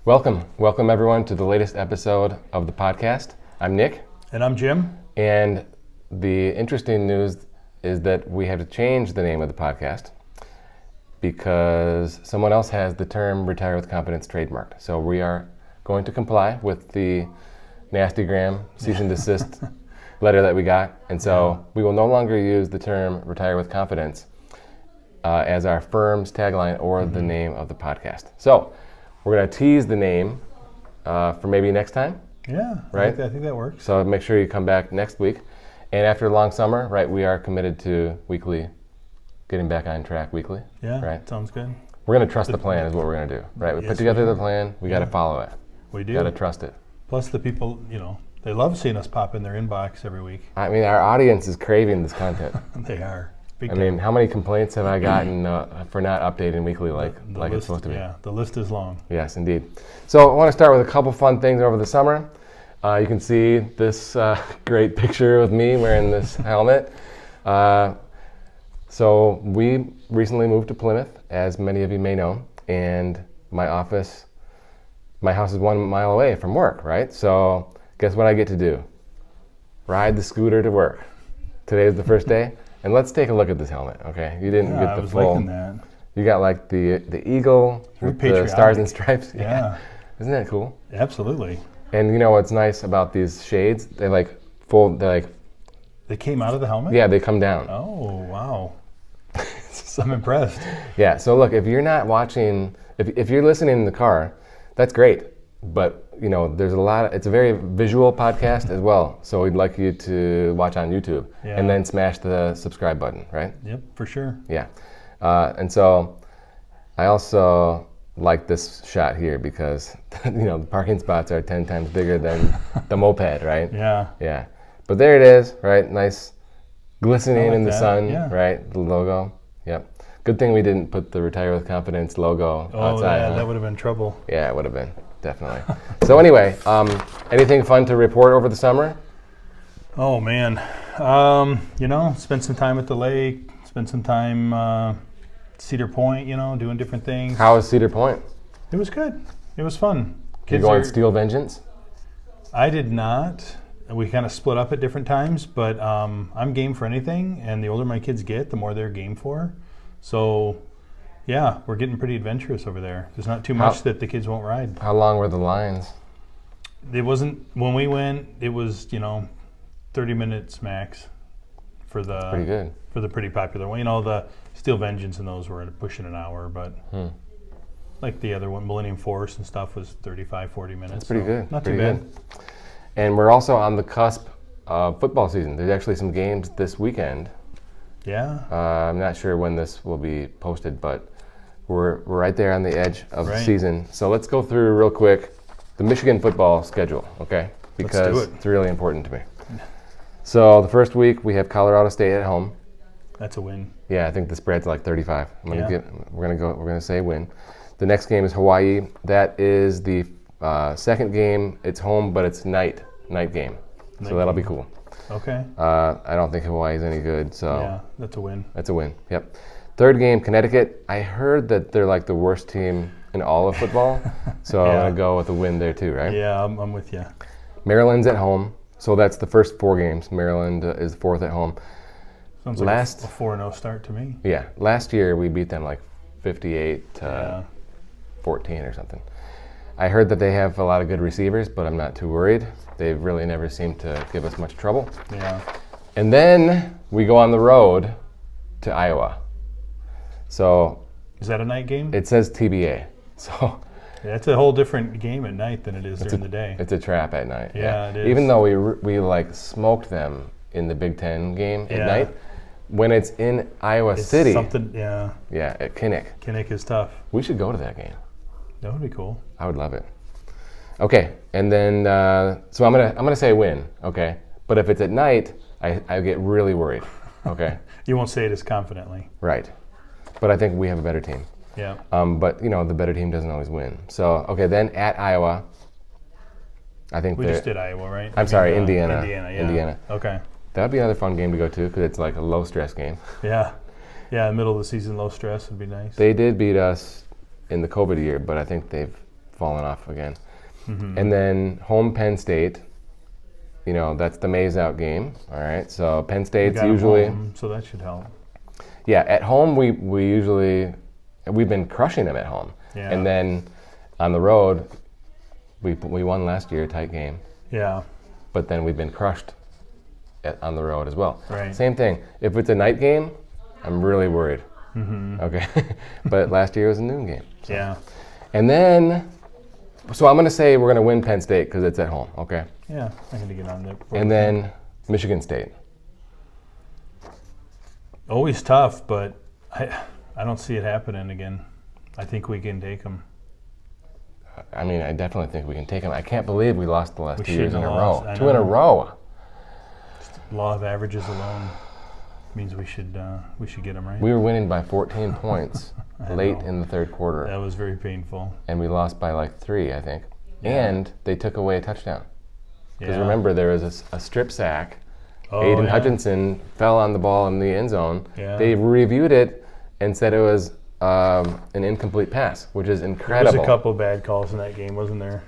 Welcome everyone to the latest episode of the podcast. I'm Nick. And I'm Jim. And the interesting news is that we had to change the name of the podcast because someone else has the term retire with confidence trademarked. So we are going to comply with the Nastygram cease and desist letter that we got. And so we will no longer use the term retire with confidence as our firm's tagline or the name of the podcast. So we're going to tease the name for maybe next time. Yeah, right? I think that works. So make sure you come back next week. And after a long summer, right, we are committed to getting back on track weekly. Yeah, right? Sounds good. We're going to trust the plan is what we're going to do, right? We put together the plan, we got to follow it. We do. Got to trust it. Plus the people, they love seeing us pop in their inbox every week. I mean, our audience is craving this content. They are. I mean, how many complaints have I gotten for not updating weekly like it's supposed to be? Yeah, the list is long. Yes, indeed. So I want to start with a couple fun things over the summer. You can see this great picture of me wearing this helmet. So we recently moved to Plymouth, as many of you may know, and my house is 1 mile away from work, right? So guess what I get to do? Ride the scooter to work. Today is the first day. And let's take a look at this helmet, okay? You didn't get the full. I was liking that. You got like the eagle with the stars and stripes. Yeah. Isn't that cool? Absolutely. And you know what's nice about these shades? They came out of the helmet? Yeah, they come down. Oh, wow. I'm impressed. Yeah, so look, if you're not watching, if you're listening in the car, that's great. But there's it's a very visual podcast as well. So we'd like you to watch on YouTube and then smash the subscribe button, right? Yep, for sure. Yeah. And so I also like this shot here because, the parking spots are 10 times bigger than the moped, right? Yeah. Yeah. But there it is, right? Nice glistening in the sun, yeah. Right? The logo. Yep. Good thing we didn't put the Retire with Confidence logo outside. Yeah, that would have been trouble. Yeah, it would have been. Definitely. So anyway, anything fun to report over the summer? Oh man, spent some time at the lake, spent some time Cedar Point, doing different things. How was Cedar Point? It was good. It was fun. Did you go on Steel Vengeance? I did not. We kind of split up at different times, but I'm game for anything, and the older my kids get, the more they're game for. So yeah, we're getting pretty adventurous over there. There's not too much that the kids won't ride. How long were the lines? It wasn't, when we went, it was, 30 minutes max for the pretty good. For the pretty popular one. The Steel Vengeance and those were pushing an hour, but like the other one, Millennium Force and stuff was 35, 40 minutes. That's pretty good. Not too bad. And we're also on the cusp of football season. There's actually some games this weekend. Yeah. I'm not sure when this will be posted, but we're right there on the edge of the season. So let's go through real quick the Michigan football schedule, okay? Because it's really important to me. So the first week we have Colorado State at home. That's a win. Yeah, I think the spread's like 35. We're gonna say win. The next game is Hawaii. That is the second game. It's home, but it's night game. So that'll be cool. Okay. I don't think Hawaii's any good, so yeah, that's a win. That's a win. Yep. Third game, Connecticut. I heard that they're like the worst team in all of football, so I'm gonna go with a win there too, right? Yeah, I'm with you. Maryland's at home, so that's the first 4 games. Maryland is fourth at home. Sounds like a 4-0 start to me. Yeah, last year we beat them like 58-14 or something. I heard that they have a lot of good receivers, but I'm not too worried. They've really never seemed to give us much trouble. Yeah. And then we go on the road to Iowa. So is that a night game? It says TBA. So it's a whole different game at night than it is during the day. It's a trap at night. Yeah, it is. Even though we like smoked them in the Big Ten game at night, when it's in Iowa City. Something. Yeah. Yeah, at Kinnick. Kinnick is tough. We should go to that game. That would be cool. I would love it. Okay, and then so I'm gonna say win. Okay, but if it's at night, I get really worried. Okay. You won't say it as confidently. Right. But I think we have a better team. Yeah. But the better team doesn't always win. So okay, then at Iowa, I think we just did Iowa, right? I'm sorry, Indiana. Indiana, yeah. Indiana. Okay. That would be another fun game to go to because it's like a low stress game. Yeah. Yeah, middle of the season, low stress would be nice. They did beat us in the COVID year, but I think they've fallen off again. And then home Penn State. You know, that's the maze out game. All right. So Penn State's usually home, so that should help. Yeah, at home we've been crushing them at home. Yeah. And then on the road we won last year, a tight game. Yeah. But then we've been crushed on the road as well. Right. Same thing. If it's a night game, I'm really worried. Okay. But last year was a noon game. So. Yeah. And then, so I'm going to say we're going to win Penn State because it's at home. Okay. Yeah, I'm going to get on there. And then Michigan State. Always tough, but I don't see it happening again. I think we can take them. I mean, I definitely think we can take them. I can't believe we lost the last 2 years in a shouldn't have row. lost. I 2 in a know. row. Law of averages alone means we should get them right. We were winning by 14 points late know. in the third quarter. That was very painful. And we lost by like 3, I think. Yeah. And they took away a touchdown. Because Yeah. remember, there was a strip sack. Oh, Aiden yeah. Hutchinson fell on the ball in the end zone. Yeah. They reviewed it and said it was an incomplete pass, which is There incredible. was a couple bad calls in that game, wasn't there?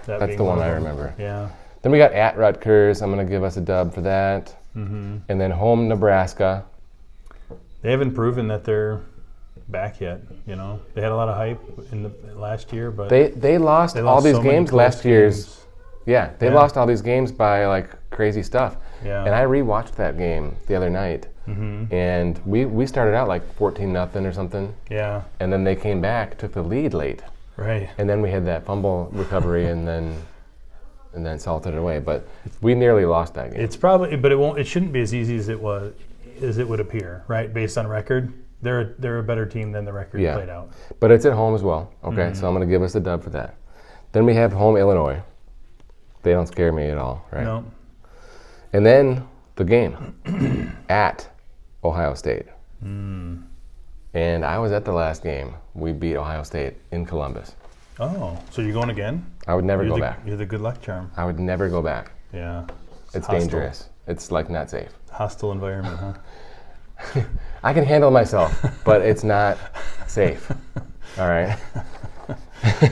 That That's being the one of I them. remember. Yeah. Then we got at Rutgers. I'm going to give us a dub for that. And then home Nebraska. They haven't proven that they're back yet. You know, they had a lot of hype in the last year, but They lost they all lost these so many games close last year's. games. Yeah, they Yeah. lost all these games by like crazy stuff. Yeah. And I rewatched that game the other night. And we started out like 14-0 or something. Yeah. And then they came back, took the lead late. Right. And then we had that fumble recovery and then salted it away. But we nearly lost that game. It's probably, but it won't. It shouldn't be as easy as it would appear, right? Based on record, they're a better team than the record Yeah. played out. But it's at home as well. Okay, so I'm going to give us a dub for that. Then we have home Illinois. They don't scare me at all, right? No. And then the game at Ohio State. And I was at the last game. We beat Ohio State in Columbus. Oh, so you're going again? I would never go back. You're the good luck charm. I would never go back. Yeah. It's hostile. dangerous. It's like not safe. Hostile environment, huh? I can handle myself, but it's not safe. All right.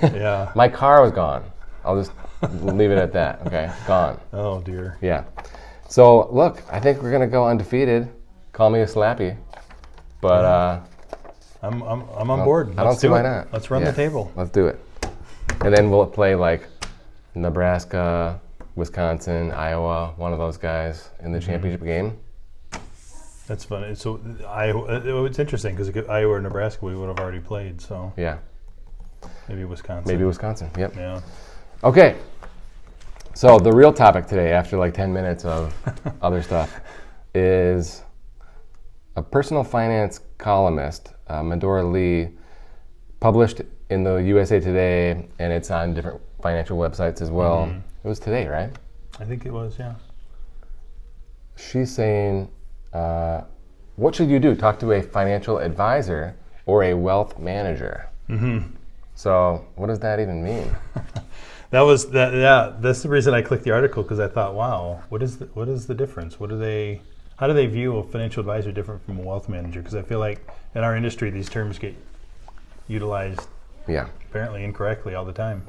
Yeah. My car was gone. I'll just leave it at that. Okay, gone. Oh dear. Yeah. So look, I think we're gonna go undefeated. Call me a slappy, but I'm on board. I don't Let's see do why it. not. Let's run Yeah, the table. Let's do it. And then we'll play like Nebraska, Wisconsin, Iowa, one of those guys in the championship game. That's funny. So it's interesting because Iowa or Nebraska we would have already played. So Yeah. maybe Wisconsin. Maybe Wisconsin. Yep. Yeah. Okay. So the real topic today, after like 10 minutes of other stuff, is a personal finance columnist, Medora Lee, published in the USA Today, and it's on different financial websites as well. It was today, right? I think it was. Yeah. She's saying, what should you do? Talk to a financial advisor or a wealth manager. So what does that even mean? That's the reason I clicked the article because I thought, wow, what is the difference? How do they view a financial advisor different from a wealth manager? Because I feel like in our industry these terms get utilized Yeah. apparently incorrectly all the time.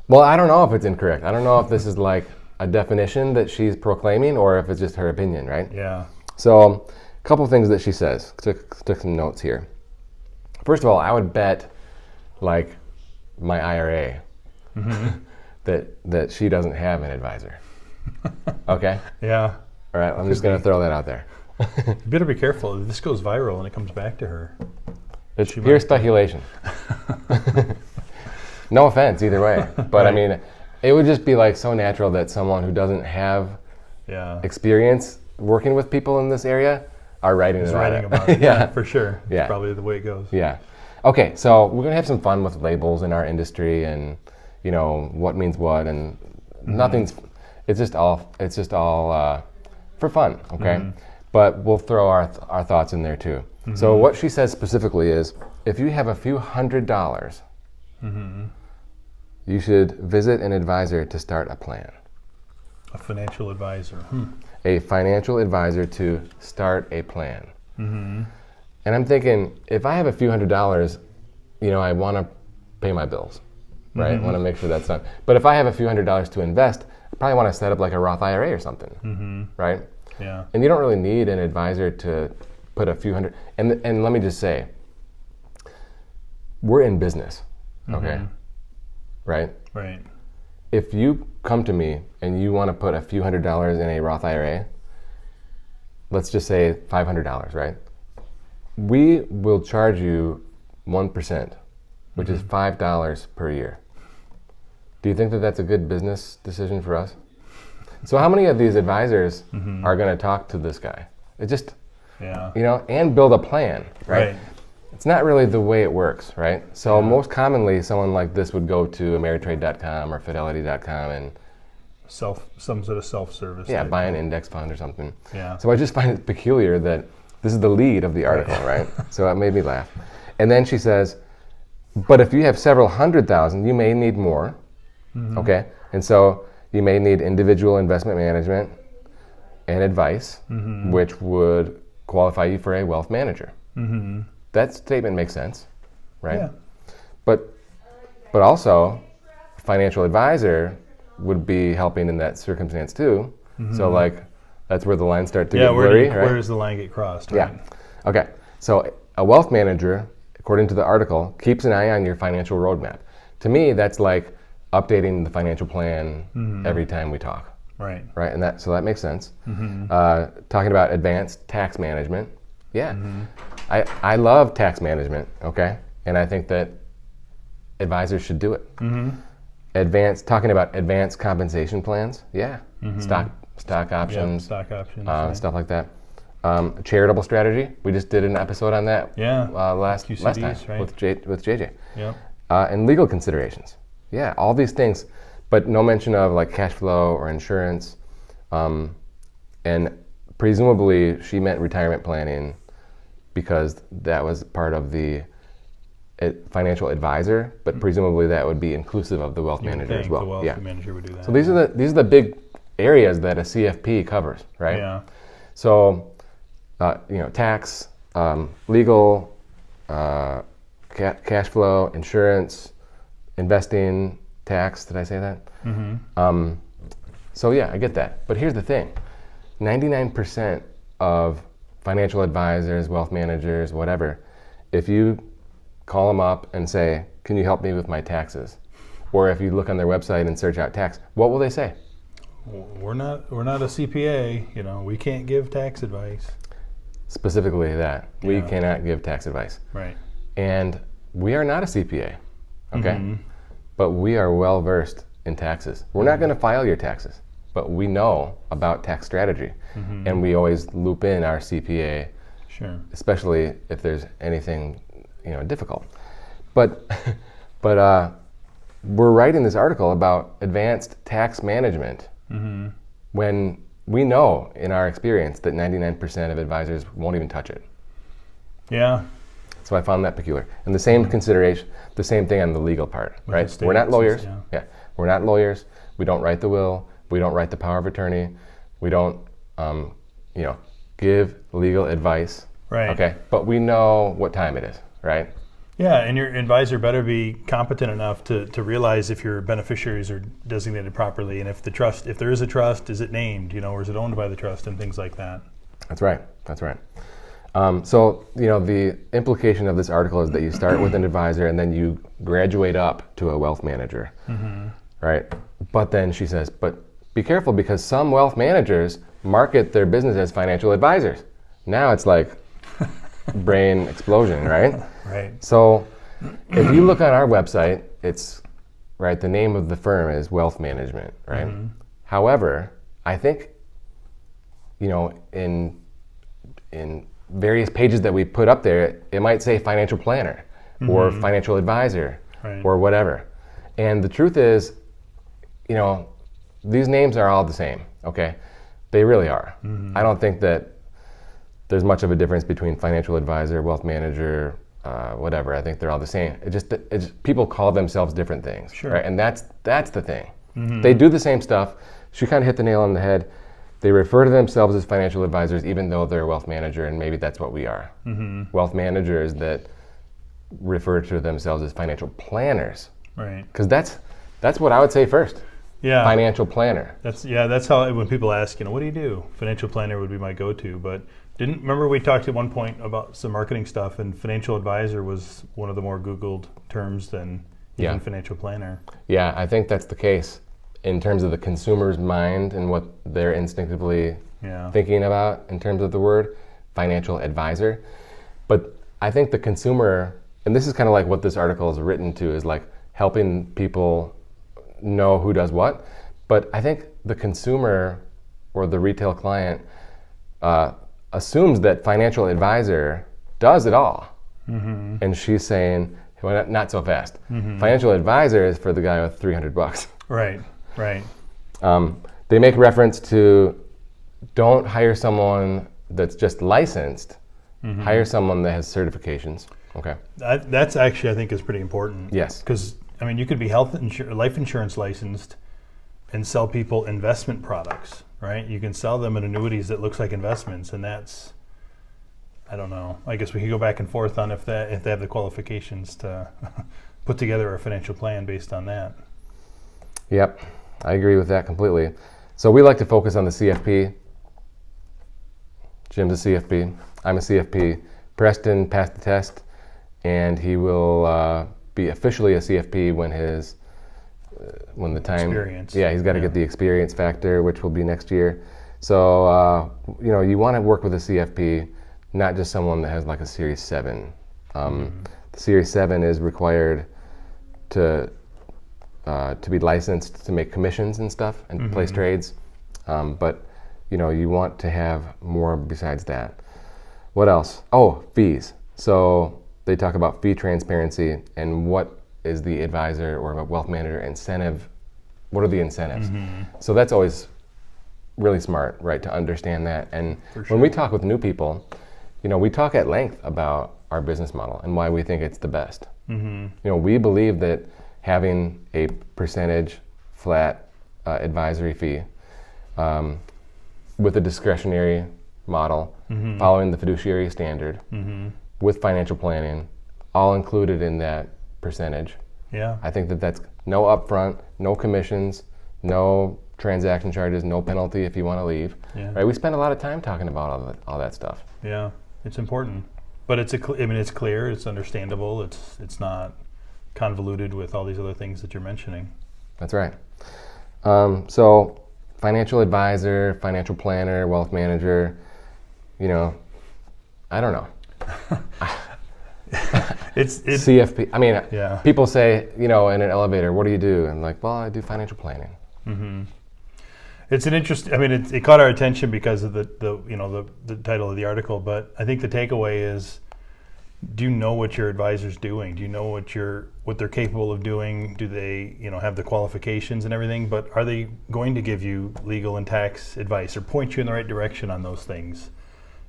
Well, I don't know if it's incorrect. I don't know if this is like a definition that she's proclaiming or if it's just her opinion, right? Yeah. So, a couple things that she says. Took some notes here. First of all, I would bet, like, my IRA that she doesn't have an advisor. Okay? Yeah. All right, I'm just going to throw that out there. You better be careful. If this goes viral and it comes back to her. It's pure speculation. No offense either way. But I mean, it would just be like so natural that someone who doesn't have Yeah. experience working with people in this area are writing About it. Yeah. For sure. Yeah. That's probably the way it goes. Yeah. Okay, so we're gonna have some fun with labels in our industry, and you know what means what, and nothing's. It's just all for fun, okay? But we'll throw our thoughts in there too. So what she says specifically is, if you have a few $100, you should visit an advisor to start a plan. A financial advisor. A financial advisor to start a plan. And I'm thinking, if I have a few $100, you know, I want to pay my bills. right? Want to make sure that's done. But if I have a few $100s to invest, I probably want to set up like a Roth IRA or something, right? Yeah. And you don't really need an advisor to put a few hundred. And let me just say, we're in business, okay? Right? Right. If you come to me and you want to put a few $100s in a Roth IRA, let's just say $500, right? We will charge you 1%, which is $5 per year. Do you think that that's a good business decision for us? So how many of these advisors are going to talk to this guy? It just, and build a plan, right? It's not really the way it works, right? So most commonly, someone like this would go to Ameritrade.com or Fidelity.com and some sort of self-service. Yeah, buy an index fund or something. Yeah. So I just find it peculiar that this is the lead of the article, right? So it made me laugh. And then she says, but if you have several 100,000, you may need more, okay? And so you may need individual investment management and advice, which would qualify you for a wealth manager. That statement makes sense, right? Yeah. But also, financial advisor would be helping in that circumstance too. So like, that's where the lines start to get blurry, right? Where does the line get crossed? Right? Yeah. Okay. So a wealth manager, according to the article, keeps an eye on your financial roadmap. To me, that's like updating the financial plan every time we talk. Right. Right. And so that makes sense. Talking about advanced tax management. Yeah. I love tax management. Okay. And I think that advisors should do it. Talking about advanced compensation plans. Yeah. Stock options. Stock options. Stuff like that. Charitable strategy. We just did an episode on that. Yeah. Last time right? with JJ. Yeah. And legal considerations. Yeah, all these things, but no mention of like cash flow or insurance. And presumably she meant retirement planning because that was part of the financial advisor, but presumably that would be inclusive of the wealth manager as well. The wealth manager would do that. So these are the big areas that a CFP covers, right? Yeah. So, tax, legal, cash flow, insurance, investing, tax. Did I say that? So yeah, I get that. But here's the thing: 99% of financial advisors, wealth managers, whatever, if you call them up and say, "Can you help me with my taxes?" or if you look on their website and search out tax, what will they say? We're not a CPA. We can't give tax advice. Specifically that. We cannot give tax advice. Right. And we are not a CPA, okay? But we are well versed in taxes. We're not going to file your taxes, but we know about tax strategy. And we always loop in our CPA, especially if there's anything difficult. But we're writing this article about advanced tax management when we know in our experience that 99% of advisors won't even touch it. Yeah. So I found that peculiar. And the same consideration, the same thing on the legal part, right? We're not lawyers. Yeah. We're not lawyers. We don't write the will. We don't write the power of attorney. We don't, give legal advice. Right. Okay. But we know what time it is, right? Yeah, and your advisor better be competent enough to realize if your beneficiaries are designated properly, and if there is a trust, is it named, or is it owned by the trust, and things like that. That's right. So, the implication of this article is that you start with an advisor and then you graduate up to a wealth manager, right? But then she says, but be careful because some wealth managers market their business as financial advisors. Now it's like brain explosion, right? Right. So if you look on our website, it's, right, the name of the firm is Wealth Management, right? However, I think, in various pages that we put up there, it might say financial planner or financial advisor or whatever. And the truth is, these names are all the same, okay? They really are. I don't think that there's much of a difference between financial advisor, wealth manager, whatever. I think they're all the same. It's just people call themselves different things, right? And that's the thing. They do the same stuff. She kind of hit the nail on the head. They refer to themselves as financial advisors, even though they're a wealth manager, and maybe that's what we are. Wealth managers that refer to themselves as financial planners. Right. Because that's what I would say first. Yeah. Financial planner. That's how, when people ask, what do you do? Financial planner would be my go-to. But remember we talked at one point about some marketing stuff, and financial advisor was one of the more Googled terms than even financial planner. Yeah, I think that's the case in terms of the consumer's mind and what they're instinctively thinking about in terms of the word financial advisor. But I think the consumer, and this is kind of like what this article is written to, is like helping people know who does what. But I think the consumer or the retail client assumes that financial advisor does it all. Mm-hmm. And she's saying, well, not so fast. Mm-hmm. Financial advisor is for the guy with $300. Right. They make reference to don't hire someone that's just licensed. Mm-hmm. Hire someone that has certifications. Okay. That's actually, I think, is pretty important. Yes. Because you could be life insurance licensed and sell people investment products, right? You can sell them in annuities that looks like investments, and that's, I don't know. I guess we could go back and forth on if they have the qualifications to put together a financial plan based on that. Yep, I agree with that completely. So we like to focus on the CFP. Jim's a CFP. I'm a CFP. Preston passed the test, and he will be officially a CFP when the time. Experience. Yeah, he's got to get the experience factor, which will be next year. So you want to work with a CFP, not just someone that has like a Series 7. The Series 7 is required to be licensed to make commissions and stuff and place trades, but you want to have more besides that. What else? Oh, fees. So they talk about fee transparency and what is the advisor or a wealth manager incentive. What are the incentives? Mm-hmm. So that's always really smart, right, to understand that. And when we talk with new people, we talk at length about our business model and why we think it's the best. Mm-hmm. We believe that having a percentage flat advisory fee with a discretionary model, following the fiduciary standard, with financial planning, all included in that percentage. Yeah. I think that's no upfront, no commissions, no transaction charges, no penalty if you want to leave. Yeah. Right? We spend a lot of time talking about all that stuff. Yeah, it's important, but it's clear, it's understandable, it's not convoluted with all these other things that you're mentioning. That's right. So, financial advisor, financial planner, wealth manager, I don't know. It's CFP. I mean, people say, in an elevator, what do you do? And like, well, I do financial planning. Mm-hmm. It's an interest. I mean, it caught our attention because of the title of the article. But I think the takeaway is, do you know what your advisor's doing? Do you know what they're capable of doing? Do they, have the qualifications and everything? But are they going to give you legal and tax advice or point you in the right direction on those things?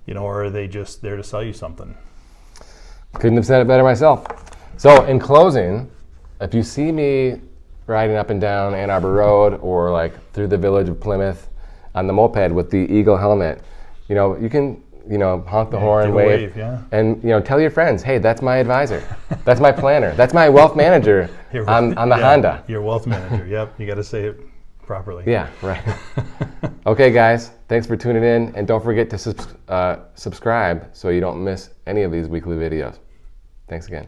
Or are they just there to sell you something? Couldn't have said it better myself. So in closing, if you see me riding up and down Ann Arbor Road or like through the village of Plymouth on the moped with the Eagle helmet, you can honk the horn, wave, and tell your friends, hey, that's my advisor, that's my planner, that's my wealth manager on the Honda. Your wealth manager. Yep, you got to say it properly. Yeah, right. Okay, guys, thanks for tuning in, and don't forget to subscribe so you don't miss any of these weekly videos. Thanks again.